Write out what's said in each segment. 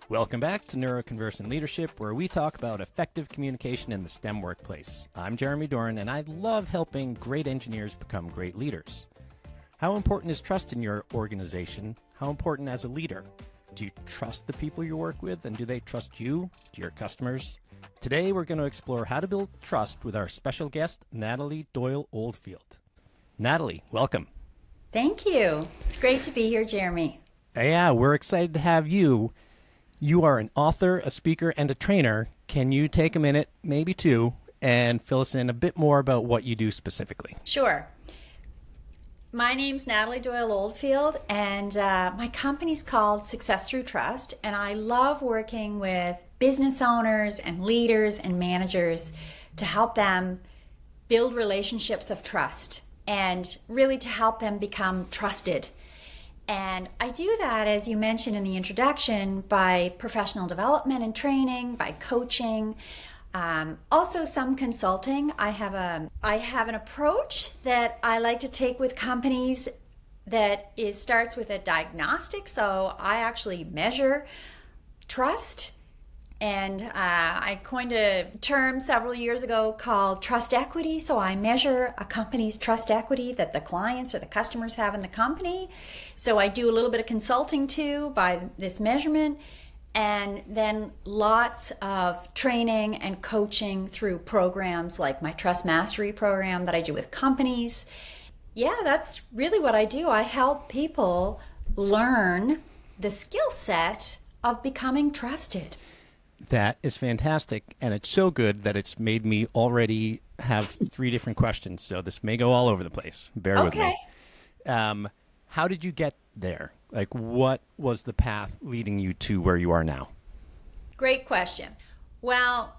Welcome back to Neuroconversing Leadership, where we talk about effective communication in the STEM workplace. I'm Jeremy Doran, and I love helping great engineers become great leaders. How important is trust in your organization? How important as a leader? Do you trust the people you work with, and do they trust you, to your customers? Today, we're going to explore how to build trust with our special guest, Natalie Doyle Oldfield. Natalie, welcome. Thank you. It's great to be here, Jeremy. Yeah, we're excited to have you. You are an author, a speaker, and a trainer. Can you take a minute, maybe two, and fill us in a bit more about what you do specifically? Sure. My name's Natalie Doyle Oldfield, and my company's called Success Through Trust, and I love working with business owners and leaders and managers to help them build relationships of trust and really to help them become trusted. And I do that, as you mentioned in the introduction, by professional development and training, by coaching, also some consulting. I have an approach that I like to take with companies that starts with a diagnostic. So I actually measure trust. And I coined a term several years ago called trust equity. So I measure a company's trust equity that the clients or the customers have in the company. So I do a little bit of consulting too by this measurement, and then lots of training and coaching through programs like my Trust Mastery program that I do with companies. Yeah, that's really what I do. I help people learn the skill set of becoming trusted. That is fantastic, and it's so good that it's made me already have 3 different questions, so this may go all over the place. Bear with me. How did you get there? Like, what was the path leading you to where you are now? Great question. Well,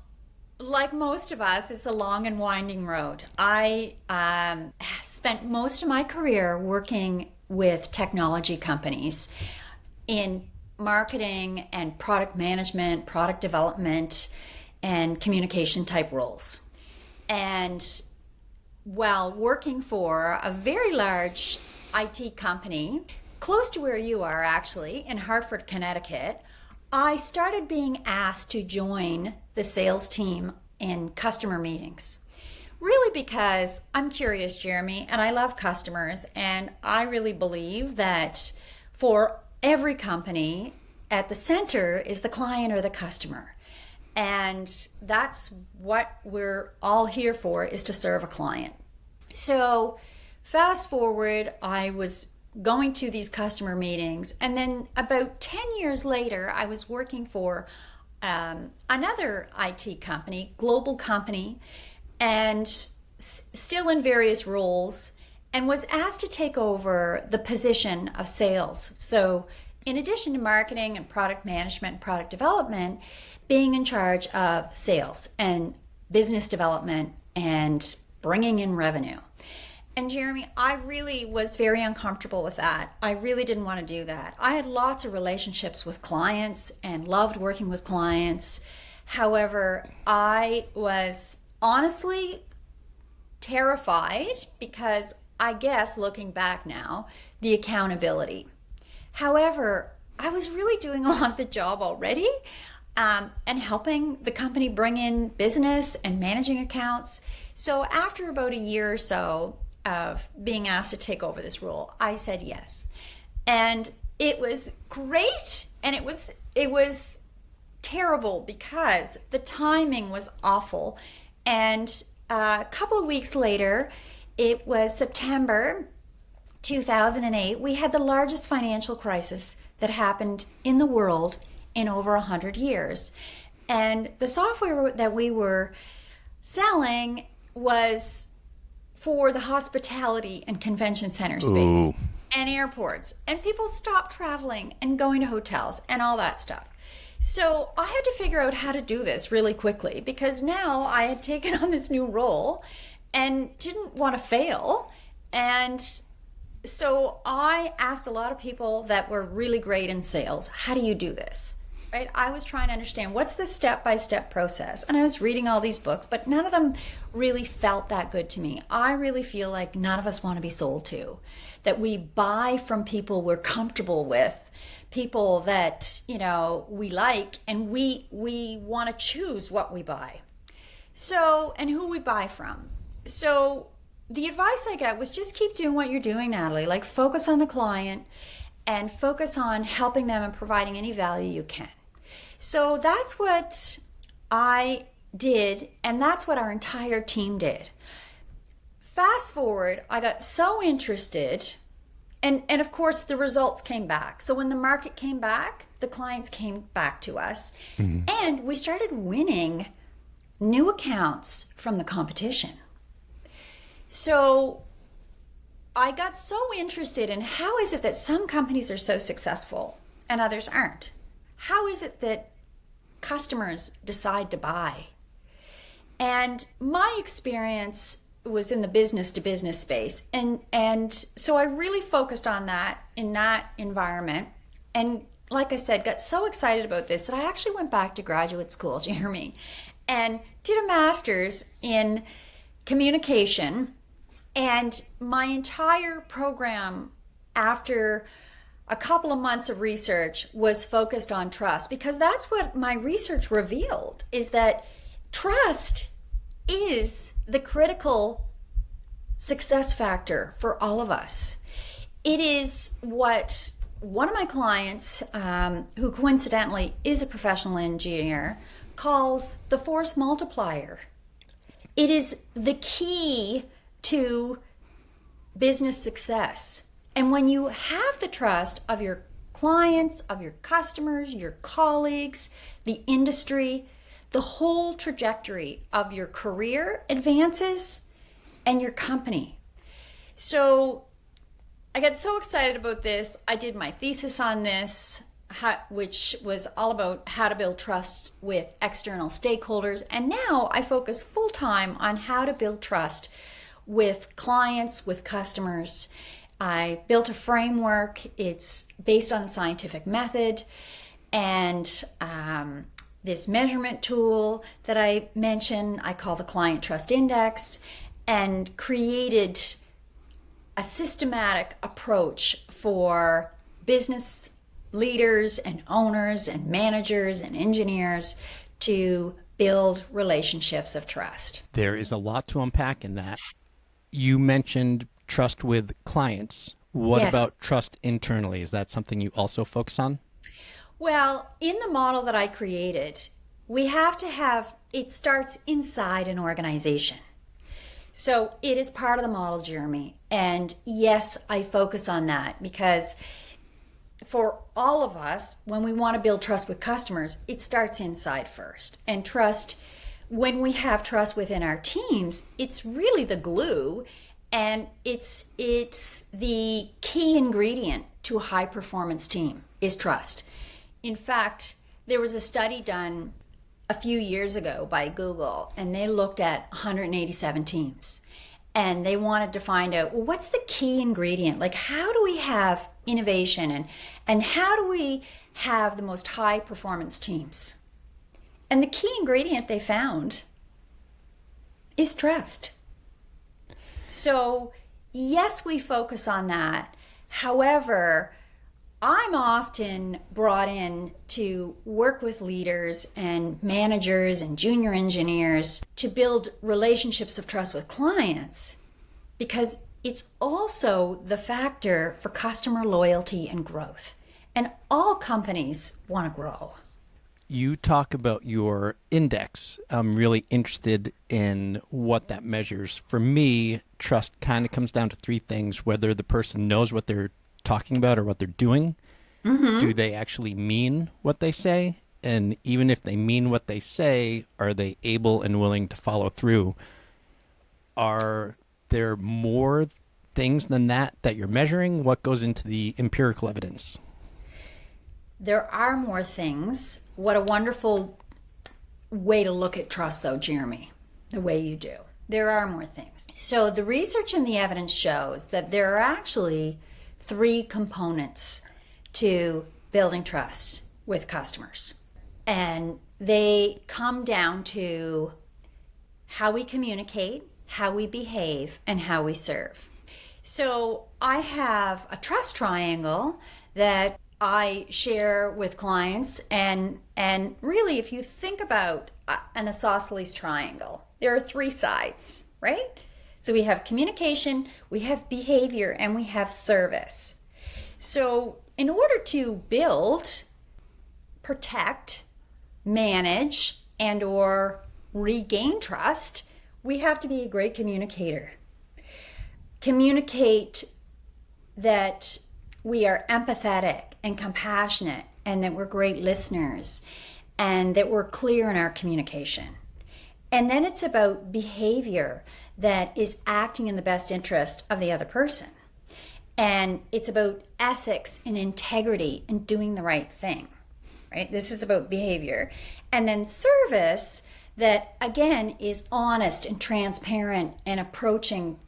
like most of us, it's a long and winding road. I spent most of my career working with technology companies in marketing and product management, product development, and communication type roles. And while working for a very large IT company, close to where you are actually, in Hartford, Connecticut, I started being asked to join the sales team in customer meetings. Really because I'm curious, Jeremy, and I love customers, and I really believe that for every company, at the center is the client or the customer. And that's what we're all here for, is to serve a client. So fast forward, I was going to these customer meetings, and then about 10 years later, I was working for another IT company, global company, and still in various roles, and was asked to take over the position of sales. So in addition to marketing and product management and product development, being in charge of sales and business development and bringing in revenue. And Jeremy, I really was very uncomfortable with that. I really didn't want to do that. I had lots of relationships with clients and loved working with clients. However, I was honestly terrified because I guess looking back now, the accountability. However, I was really doing a lot of the job already and helping the company bring in business and managing accounts. So after about a year or so of being asked to take over this role, I said yes. And it was great, and it was terrible because the timing was awful. And a couple of weeks later, it was September 2008, we had the largest financial crisis that happened in the world in over 100 years. And the software that we were selling was for the hospitality and convention center space. Ooh. And airports. And people stopped traveling and going to hotels and all that stuff. So I had to figure out how to do this really quickly, because now I had taken on this new role and didn't want to fail. And so I asked a lot of people that were really great in sales, how do you do this? Right? I was trying to understand what's the step-by-step process. And I was reading all these books, but none of them really felt that good to me. I really feel like none of us want to be sold to, that we buy from people we're comfortable with people that, we like, and we want to choose what we buy. So, and who we buy from. So the advice I got was just keep doing what you're doing, Natalie. Like, focus on the client and focus on helping them and providing any value you can. So that's what I did, and that's what our entire team did. Fast forward, I got so interested, and of course the results came back. So when the market came back, the clients came back to us, and we started winning new accounts from the competition. So I got so interested in how is it that some companies are so successful and others aren't? How is it that customers decide to buy? And my experience was in the business to business space. And so I really focused on that in that environment. And like I said, got so excited about this that I actually went back to graduate school, Jeremy, and did a master's in communication. And my entire program, after a couple of months of research, was focused on trust, because that's what my research revealed, is that trust is the critical success factor for all of us. It is what one of my clients, who coincidentally is a professional engineer, calls the force multiplier. It is the key to business success. And when you have the trust of your clients, of your customers, your colleagues, the industry, the whole trajectory of your career advances and your company. So I got so excited about this. I did my thesis on this, which was all about how to build trust with external stakeholders. And now I focus full time on how to build trust with clients, with customers. I built a framework. It's based on the scientific method, and this measurement tool that I mentioned, I call the Client Trust Index, and created a systematic approach for business leaders and owners and managers and engineers to build relationships of trust. There is a lot to unpack in that. You mentioned trust with clients. What Yes. about trust internally? Is that something you also focus on? Well, in the model that I created, we have to have, it starts inside an organization. So it is part of the model, Jeremy. And yes, I focus on that because for all of us, when we want to build trust with customers, it starts inside first. And trust, when we have trust within our teams, it's really the glue, and it's the key ingredient to a high performance team is trust. In fact, there was a study done a few years ago by Google, and they looked at 187 teams, and they wanted to find out, well, what's the key ingredient? Like, how do we have innovation, and how do we have the most high performance teams? And the key ingredient they found is trust. So yes, we focus on that. However, I'm often brought in to work with leaders and managers and junior engineers to build relationships of trust with clients, because it's also the factor for customer loyalty and growth. And all companies want to grow. You talk about your index. I'm really interested in what that measures. For me, trust kind of comes down to three things: whether the person knows what they're talking about or what they're doing. Mm-hmm. Do they actually mean what they say? And even if they mean what they say, are they able and willing to follow through? Are there more things than that you're measuring? What goes into the empirical evidence? There are more things. What a wonderful way to look at trust, though, Jeremy, the way you do. There are more things. So the research and the evidence shows that there are actually three components to building trust with customers. And they come down to how we communicate, how we behave, and how we serve. So I have a trust triangle that I share with clients, and really, if you think about an isosceles triangle, there are three sides, right? So we have communication, we have behavior, and we have service. So in order to build, protect, manage, and or regain trust, we have to be a great communicator. Communicate that we are empathetic and compassionate, and that we're great listeners, and that we're clear in our communication. And then it's about behavior that is acting in the best interest of the other person. And it's about ethics and integrity and doing the right thing, right? This is about behavior. And then service that, again, is honest and transparent and approaching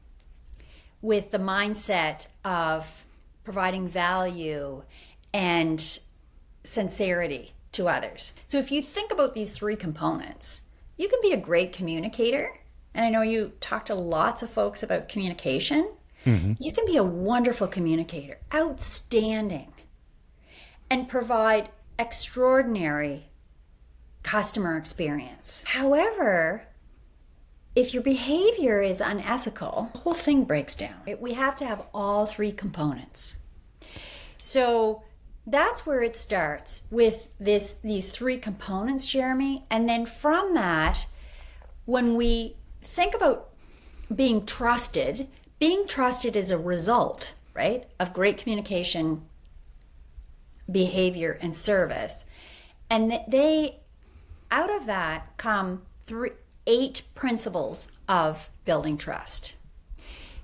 with the mindset of providing value and sincerity to others. So if you think about these three components, you can be a great communicator. And I know you talk to lots of folks about communication. Mm-hmm. You can be a wonderful communicator, outstanding, and provide extraordinary customer experience. However, if your behavior is unethical, the whole thing breaks down. We have to have all three components. So that's where it starts, with these three components, Jeremy. And then from that, when we think about being trusted is a result, right, of great communication, behavior, and service. And out of that come 8 principles of building trust.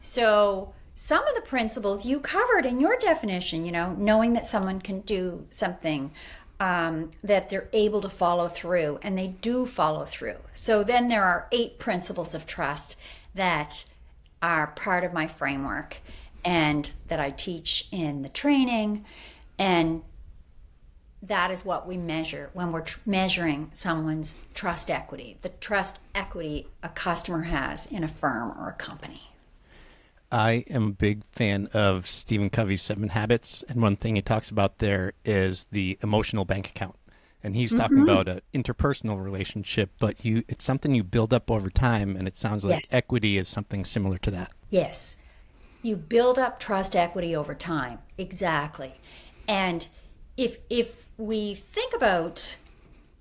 So some of the principles you covered in your definition, knowing that someone can do something, that they're able to follow through, and they do follow through. So then there are 8 principles of trust that are part of my framework and that I teach in the training. And that is what we measure when we're measuring someone's trust equity, the trust equity a customer has in a firm or a company. I am a big fan of Stephen Covey's 7 Habits, and one thing he talks about there is the emotional bank account. And he's talking about an interpersonal relationship, but it's something you build up over time, and it sounds like equity is something similar to that. Yes. You build up trust equity over time. Exactly. And if we think about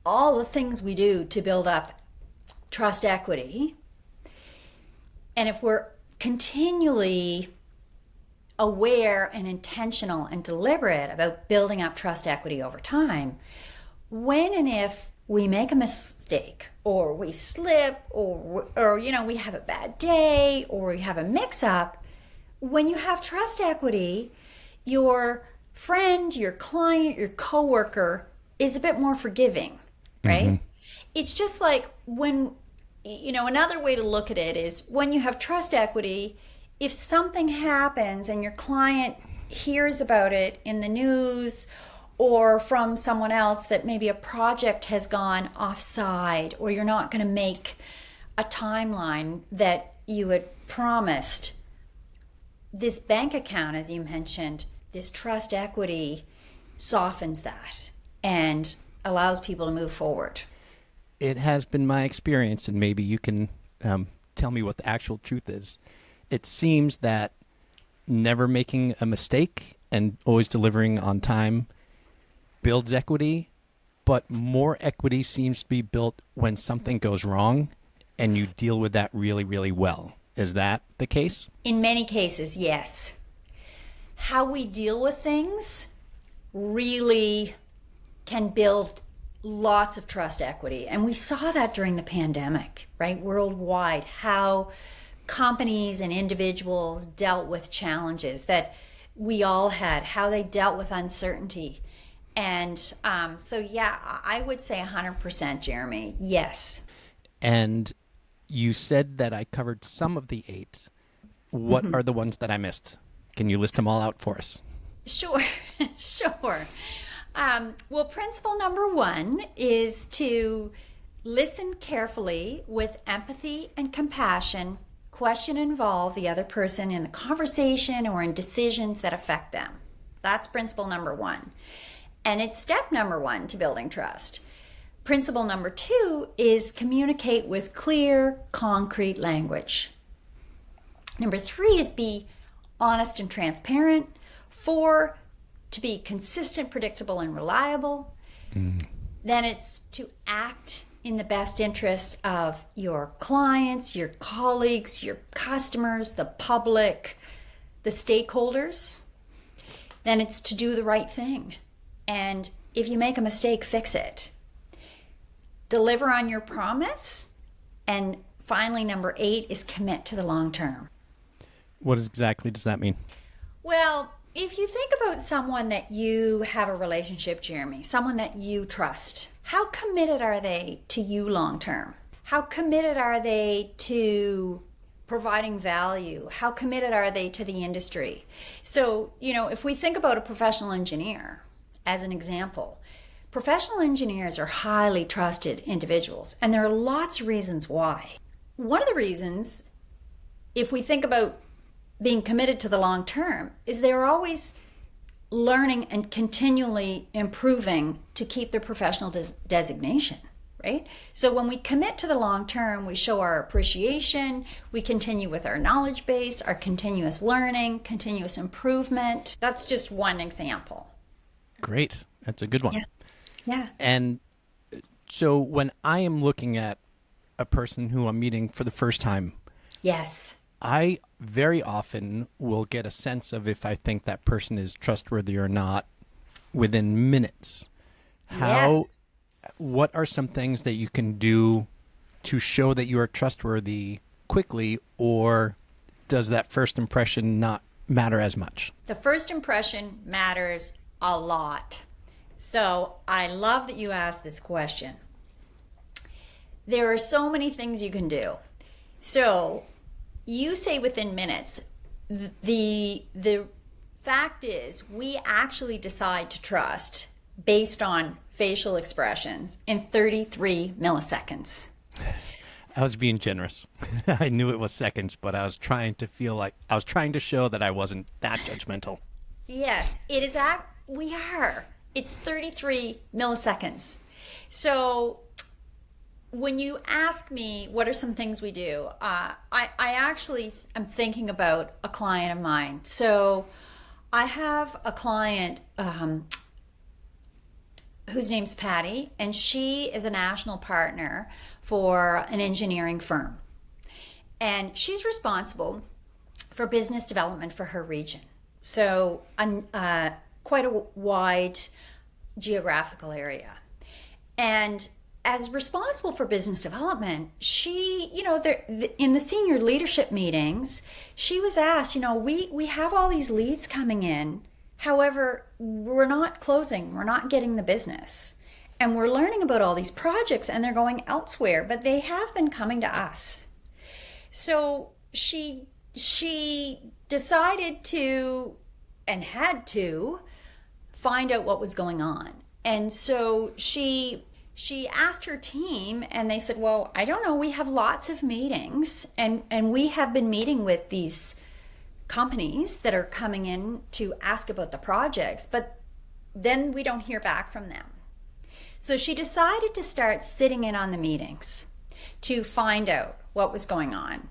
all the things we do to build up trust equity, and if we're continually aware and intentional and deliberate about building up trust equity over time, when and if we make a mistake, or we slip, or we have a bad day, or we have a mix-up, when you have trust equity, your friend, your client, your coworker is a bit more forgiving, right? Mm-hmm. It's just like when, another way to look at it is when you have trust equity, if something happens and your client hears about it in the news or from someone else, that maybe a project has gone offside, or you're not going to make a timeline that you had promised, this bank account, as you mentioned, this trust equity softens that and allows people to move forward. It has been my experience, and maybe you can tell me what the actual truth is. It seems that never making a mistake and always delivering on time builds equity, but more equity seems to be built when something goes wrong and you deal with that really, really well. Is that the case? In many cases, yes. How we deal with things really can build lots of trust equity. And we saw that during the pandemic, right? Worldwide, how companies and individuals dealt with challenges that we all had, how they dealt with uncertainty. And I would say 100%, Jeremy, yes. And you said that I covered some of the 8. What are the ones that I missed? Can you list them all out for us? Sure. Well, principle number 1 is to listen carefully with empathy and compassion, question and involve the other person in the conversation or in decisions that affect them. That's principle number one. And it's step number one to building trust. Principle number two is communicate with clear, concrete language. Number three is be honest and transparent. 4, to be consistent, predictable, and reliable. Then it's to act in the best interests of your clients, your colleagues, your customers, the public, the stakeholders. Then it's to do the right thing. And if you make a mistake, fix it. Deliver on your promise. And finally, number 8 is commit to the long term. What exactly does that mean? Well, if you think about someone that you have a relationship, Jeremy, someone that you trust, how committed are they to you long term? How committed are they to providing value? How committed are they to the industry? So, if we think about a professional engineer as an example, professional engineers are highly trusted individuals, and there are lots of reasons why. One of the reasons, if we think about being committed to the long term, is they're always learning and continually improving to keep their professional designation, right? So when we commit to the long term, we show our appreciation, we continue with our knowledge base, our continuous learning, continuous improvement. That's just one example. Great. That's a good one. Yeah. And so when I am looking at a person who I'm meeting for the first time, Yes. I very often will get a sense of if I think that person is trustworthy or not within minutes. Yes. What are some things that you can do to show that you are trustworthy quickly, or does that first impression not matter as much? The first impression matters a lot. So I love that you asked this question. There are so many things you can do. So you say within minutes. The fact is, we actually decide to trust based on facial expressions in 33 milliseconds. I was being generous. I knew it was seconds, but I was trying to show that I wasn't that judgmental. Yes, it is. We are. It's 33 milliseconds. So when you ask me what are some things we do, I actually am thinking about a client of mine. So I have a client whose name's Patty, and she is a national partner for an engineering firm. And she's responsible for business development for her region. So quite a wide geographical area. And as responsible for business development, she, in the senior leadership meetings, she was asked, we have all these leads coming in. However, we're not closing, we're not getting the business. And we're learning about all these projects and they're going elsewhere, but they have been coming to us. So she decided to, and had to, find out what was going on. And so she asked her team, and they said, well, I don't know, we have lots of meetings, and we have been meeting with these companies that are coming in to ask about the projects, but then we don't hear back from them. So she decided to start sitting in on the meetings to find out what was going on.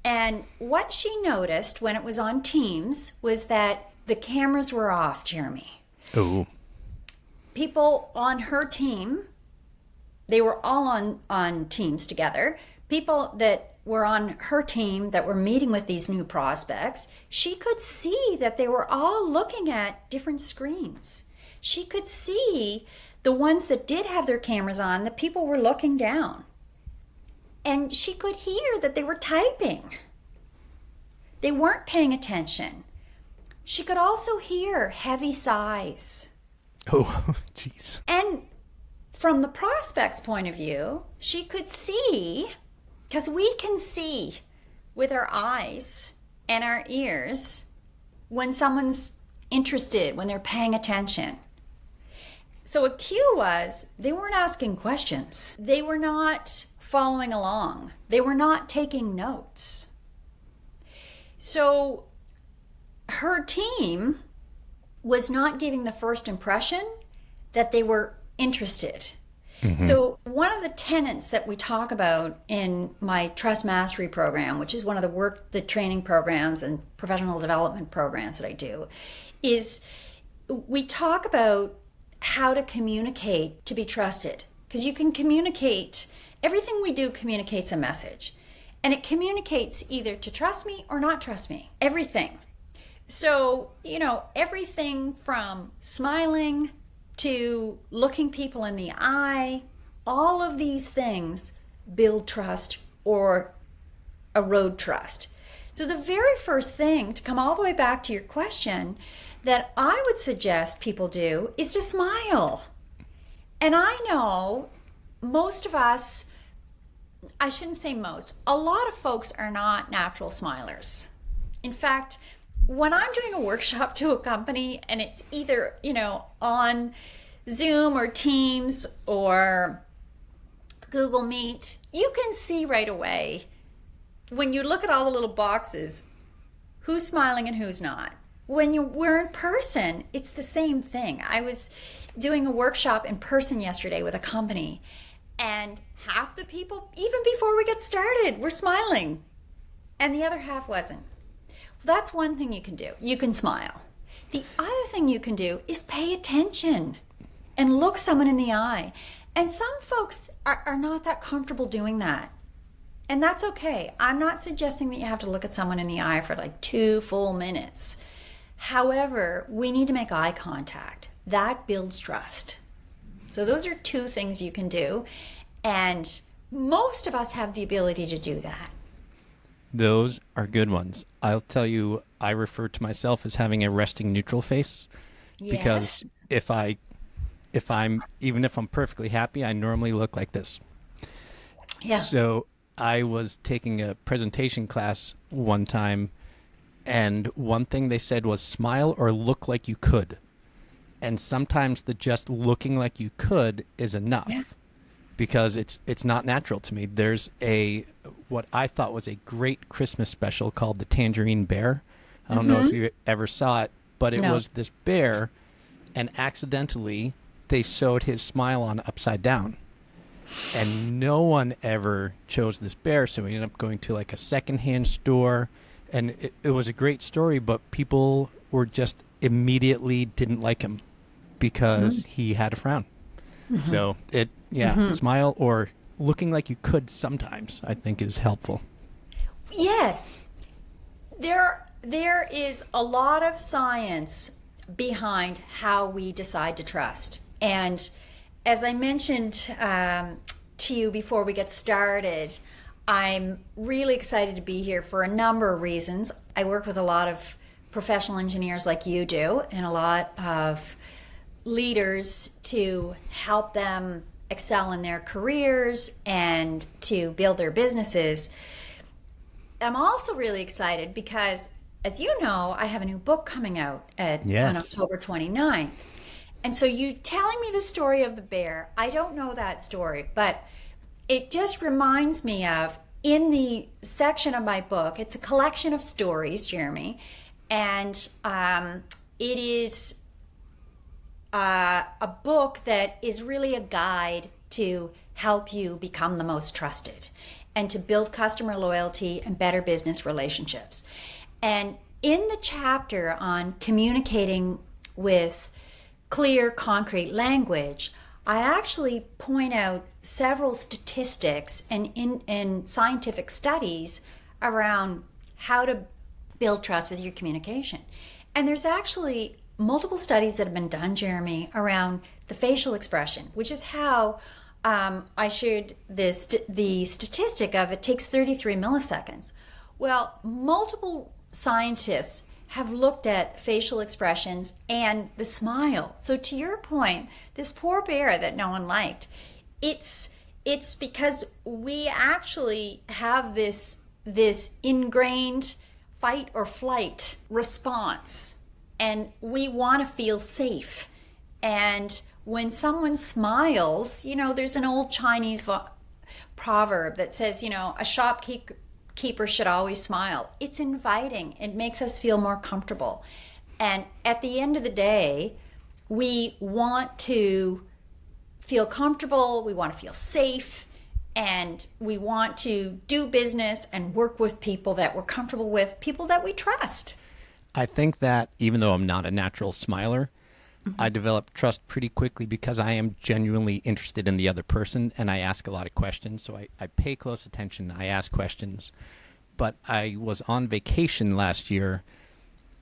And what she noticed when it was on Teams was that the cameras were off, Jeremy. Oh. People on her team, they were all on teams together. People that were on her team that were meeting with these new prospects, she could see that they were all looking at different screens. She could see the ones that did have their cameras on, the people were looking down. And she could hear that they were typing. They weren't paying attention. She could also hear heavy sighs. Oh, jeez. And from the prospect's point of view, she could see, because we can see with our eyes and our ears when someone's interested, when they're paying attention. So a cue was they weren't asking questions. They were not following along. They were not taking notes. So her team was not giving the first impression that they were interested. So one of the tenets that we talk about in my Trust Mastery program, which is one of the training programs and professional development programs that I do, is we talk about how to communicate to be trusted. Because you can communicate, everything we do communicates a message. And it communicates either to trust me or not trust me. Everything. So, everything from smiling to looking people in the eye, all of these things build trust or erode trust. So the very first thing, to come all the way back to your question, that I would suggest people do is to smile. And I know most of us, I shouldn't say most, a lot of folks are not natural smilers. In fact, when I'm doing a workshop to a company and it's either, on Zoom or Teams or Google Meet, you can see right away when you look at all the little boxes who's smiling and who's not. When we're in person, it's the same thing. I was doing a workshop in person yesterday with a company, and half the people, even before we get started, were smiling, and the other half wasn't. That's one thing you can do. You can smile. The other thing you can do is pay attention and look someone in the eye. And some folks are not that comfortable doing that. And that's okay. I'm not suggesting that you have to look at someone in the eye for like 2 full minutes. However, we need to make eye contact. That builds trust. So those are 2 things you can do. And most of us have the ability to do that. Those are good ones. I'll tell you, I refer to myself as having a resting neutral face, because if I'm perfectly happy, I normally look like this. Yeah. So I was taking a presentation class one time, and one thing they said was smile or look like you could. And sometimes the just looking like you could is enough. Yeah. Because it's not natural to me. There's what I thought was a great Christmas special called the Tangerine Bear. I don't know if you ever saw it, but it was this bear, and accidentally they sewed his smile on upside down. And no one ever chose this bear, so we ended up going to like a secondhand store, and it was a great story, but people were just immediately didn't like him because he had a frown. So smile or looking like you could sometimes, I think, is helpful. Yes. There is a lot of science behind how we decide to trust. And as I mentioned to you before we get started, I'm really excited to be here for a number of reasons. I work with a lot of professional engineers like you do, and a lot of leaders to help them excel in their careers and to build their businesses. I'm also really excited because, as you know, I have a new book coming out on October 29th. And so you telling me the story of the bear, I don't know that story, but it just reminds me of, in the section of my book, it's a collection of stories, Jeremy, and it is a book that is really a guide to help you become the most trusted and to build customer loyalty and better business relationships. And in the chapter on communicating with clear, concrete language, I actually point out several statistics and scientific studies around how to build trust with your communication. And there's actually multiple studies that have been done, Jeremy, around the facial expression, which is how I shared the statistic of it takes 33 milliseconds. Well, multiple scientists have looked at facial expressions and the smile. So to your point, this poor bear that no one liked, it's because we actually have this ingrained fight or flight response, and we want to feel safe. And when someone smiles, there's an old Chinese proverb that says, a shopkeeper should always smile. It's inviting. It makes us feel more comfortable. And at the end of the day, we want to feel comfortable, we want to feel safe, and we want to do business and work with people that we're comfortable with, people that we trust. I think that even though I'm not a natural smiler, I develop trust pretty quickly because I am genuinely interested in the other person and I ask a lot of questions. So I pay close attention. I ask questions. But I was on vacation last year,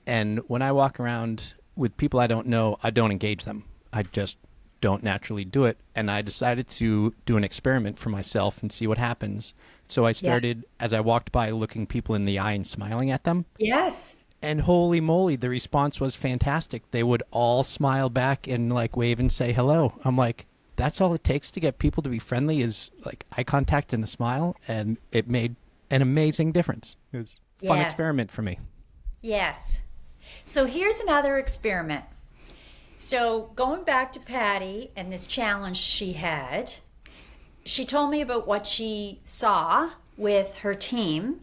and when I walk around with people I don't know, I don't engage them. I just don't naturally do it. And I decided to do an experiment for myself and see what happens. So I started, as I walked by, looking people in the eye and smiling at them. Yes. And holy moly, the response was fantastic. They would all smile back and like wave and say hello. I'm like, that's all it takes to get people to be friendly is like eye contact and a smile. And it made an amazing difference. It was a fun experiment for me. Yes. So here's another experiment. So going back to Patty and this challenge she had, she told me about what she saw with her team.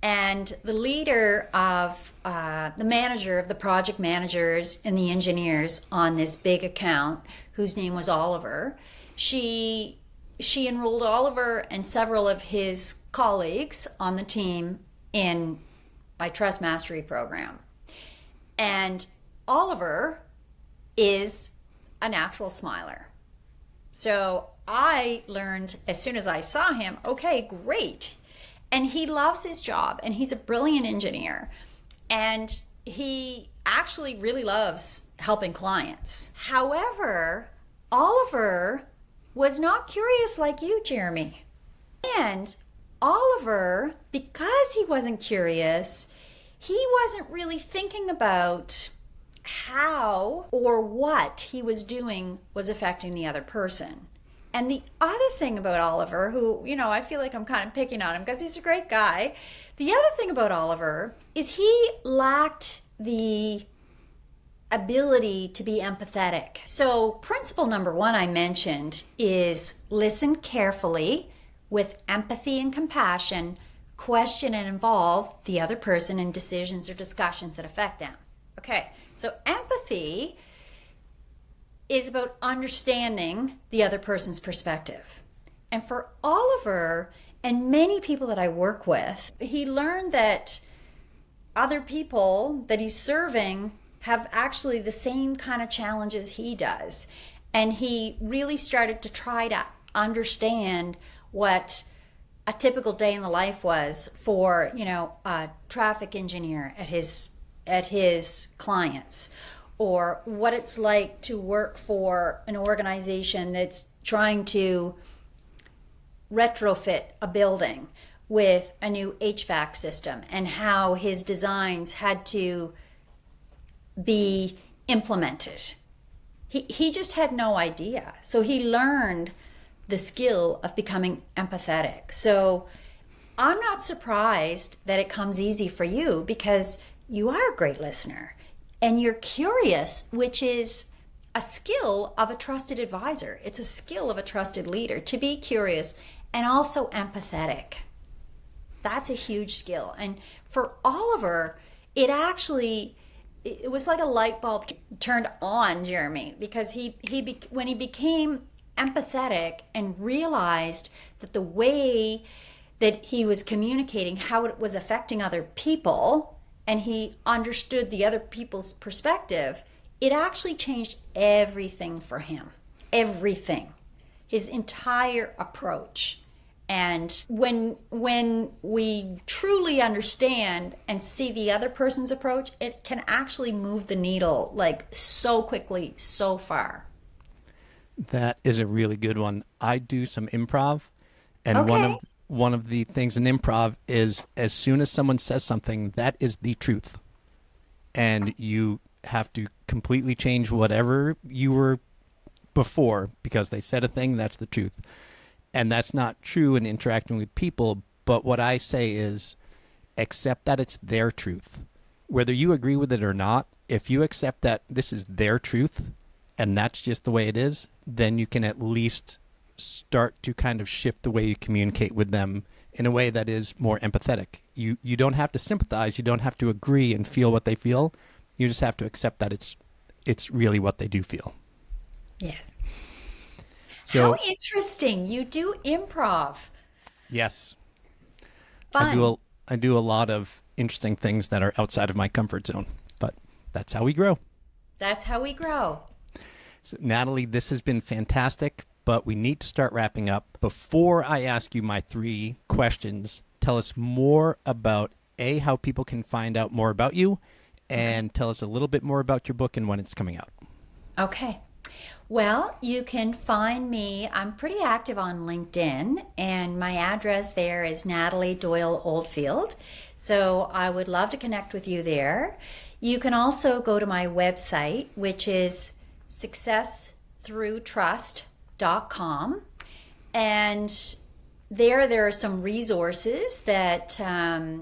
And the leader of the manager of the project managers and the engineers on this big account, whose name was Oliver, she enrolled Oliver and several of his colleagues on the team in my Trust Mastery program. And Oliver is a natural smiler. So I learned as soon as I saw him, okay, great. And he loves his job, and he's a brilliant engineer. And he actually really loves helping clients. However, Oliver was not curious like you, Jeremy. And Oliver, because he wasn't curious, he wasn't really thinking about how or what he was doing was affecting the other person. And the other thing about Oliver, who, I feel like I'm kind of picking on him because he's a great guy. The other thing about Oliver is he lacked the ability to be empathetic. So principle number 1 I mentioned is listen carefully with empathy and compassion, question and involve the other person in decisions or discussions that affect them. Okay, so empathy is about understanding the other person's perspective. And for Oliver and many people that I work with, he learned that other people that he's serving have actually the same kind of challenges he does. And he really started to try to understand what a typical day in the life was for, a traffic engineer at his clients, or what it's like to work for an organization that's trying to retrofit a building with a new HVAC system, and how his designs had to be implemented. He just had no idea. So he learned the skill of becoming empathetic. So I'm not surprised that it comes easy for you, because you are a great listener. And you're curious, which is a skill of a trusted advisor. It's a skill of a trusted leader to be curious and also empathetic. That's a huge skill. And for Oliver, it was like a light bulb turned on, Jeremy, because when he became empathetic and realized that the way that he was communicating, how it was affecting other people, and he understood the other people's perspective, it actually changed everything for him. Everything. His entire approach. And when we truly understand and see the other person's approach, it can actually move the needle like so quickly, so far. That is a really good one. I do some improv, and Okay. one of the things in improv is as soon as someone says something, that is the truth. And you have to completely change whatever you were before because they said a thing, that's the truth. And that's not true in interacting with people. But what I say is accept that it's their truth. Whether you agree with it or not, if you accept that this is their truth and that's just the way it is, then you can at least start to kind of shift the way you communicate with them in a way that is more empathetic. You don't have to sympathize. You don't have to agree and feel what they feel, You just have to accept that it's really what they do feel. Yes. So, How interesting. You do improv. yes, Fun. I do a lot of interesting things that are outside of my comfort zone, but that's how we grow. That's how we grow. So, Natalie, this has been fantastic, but we need to start wrapping up. Before I ask you my 3 questions, tell us more about how people can find out more about you, and tell us a little bit more about your book and when it's coming out. Okay. Well, you can find me. I'm pretty active on LinkedIn, and my address there is Natalie Doyle Oldfield. So I would love to connect with you there. You can also go to my website, which is successthroughtrust.com. And there are some resources that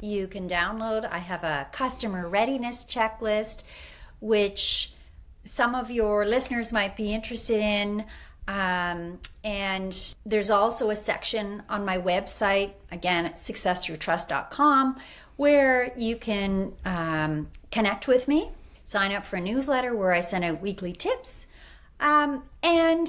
you can download. I have a customer readiness checklist, which some of your listeners might be interested in. And there's also a section on my website, again, at successthroughtrust.com, where you can connect with me, sign up for a newsletter where I send out weekly tips. And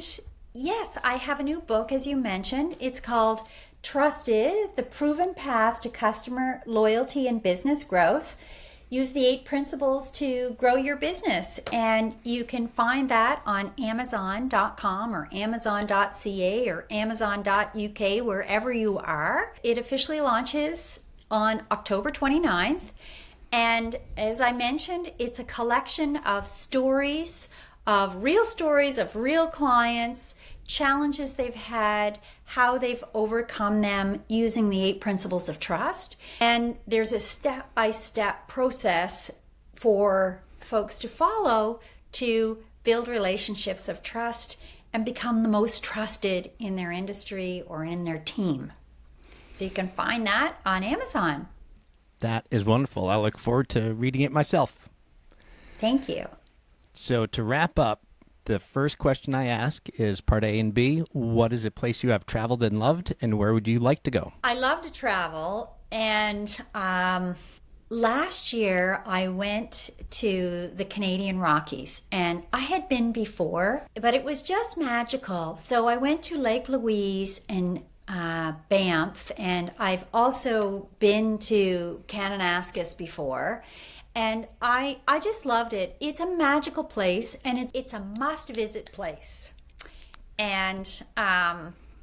yes, I have a new book, as you mentioned. It's called Trusted, The Proven Path to Customer Loyalty and Business Growth. Use the 8 principles to grow your business. And you can find that on Amazon.com or Amazon.ca or Amazon.uk, wherever you are. It officially launches on October 29th. And as I mentioned, it's a collection of stories of real clients, challenges they've had, how they've overcome them using the 8 principles of trust. And there's a step-by-step process for folks to follow to build relationships of trust and become the most trusted in their industry or in their team. So you can find that on Amazon. That is wonderful. I look forward to reading it myself. Thank you. So to wrap up, the first question I ask is part A and B. What is a place you have traveled and loved, and where would you like to go? I love to travel, and last year I went to the Canadian Rockies, and I had been before, but it was just magical. So I went to Lake Louise and Banff, and I've also been to Kananaskis before. And I just loved it. It's a magical place, and it's a must-visit place. And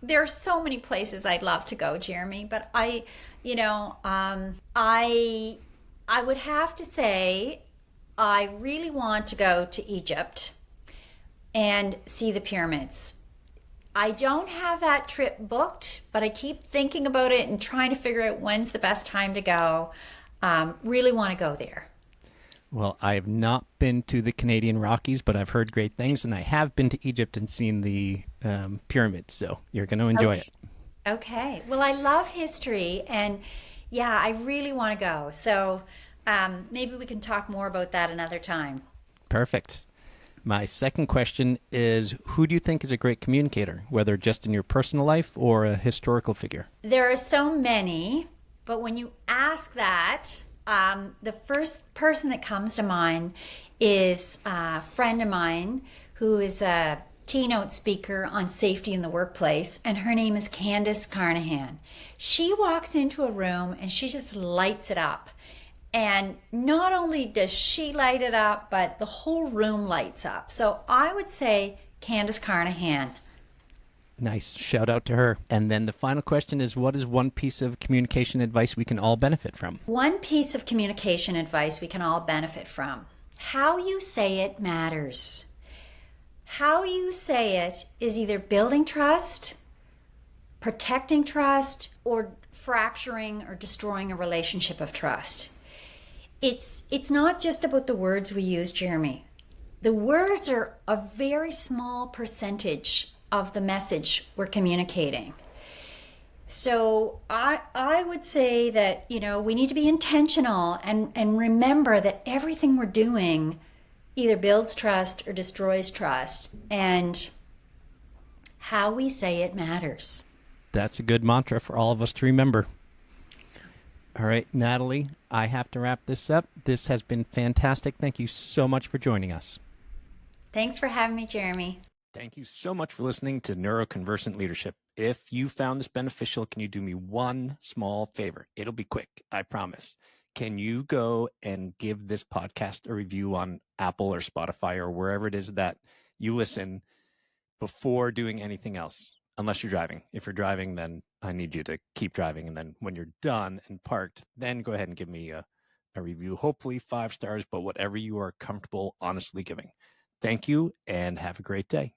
there are so many places I'd love to go, Jeremy. But I would have to say I really want to go to Egypt and see the pyramids. I don't have that trip booked, but I keep thinking about it and trying to figure out when's the best time to go. Really want to go there. Well, I have not been to the Canadian Rockies, but I've heard great things, and I have been to Egypt and seen the pyramids, so you're going to enjoy it. Okay. Well, I love history, and yeah, I really want to go. So maybe we can talk more about that another time. Perfect. My second question is, who do you think is a great communicator, whether just in your personal life or a historical figure? There are so many, but when you ask that, the first person that comes to mind is a friend of mine who is a keynote speaker on safety in the workplace, and her name is Candace Carnahan. She walks into a room and she just lights it up. And not only does she light it up, but the whole room lights up. So I would say Candace Carnahan. Nice. Shout out to her. And then the final question is, what is one piece of communication advice we can all benefit from? One piece of communication advice we can all benefit from. How you say it matters. How you say it is either building trust, protecting trust, or fracturing or destroying a relationship of trust. It's not just about the words we use, Jeremy. The words are a very small percentage of the message we're communicating. So I would say that, we need to be intentional and remember that everything we're doing either builds trust or destroys trust. And how we say it matters. That's a good mantra for all of us to remember. All right, Natalie, I have to wrap this up. This has been fantastic. Thank you so much for joining us. Thanks for having me, Jeremy. Thank you so much for listening to Neuroconversant Leadership. If you found this beneficial, can you do me one small favor? It'll be quick, I promise. Can you go and give this podcast a review on Apple or Spotify or wherever it is that you listen before doing anything else? Unless you're driving. If you're driving, then I need you to keep driving. And then when you're done and parked, then go ahead and give me a review. Hopefully 5 stars, but whatever you are comfortable honestly giving. Thank you and have a great day.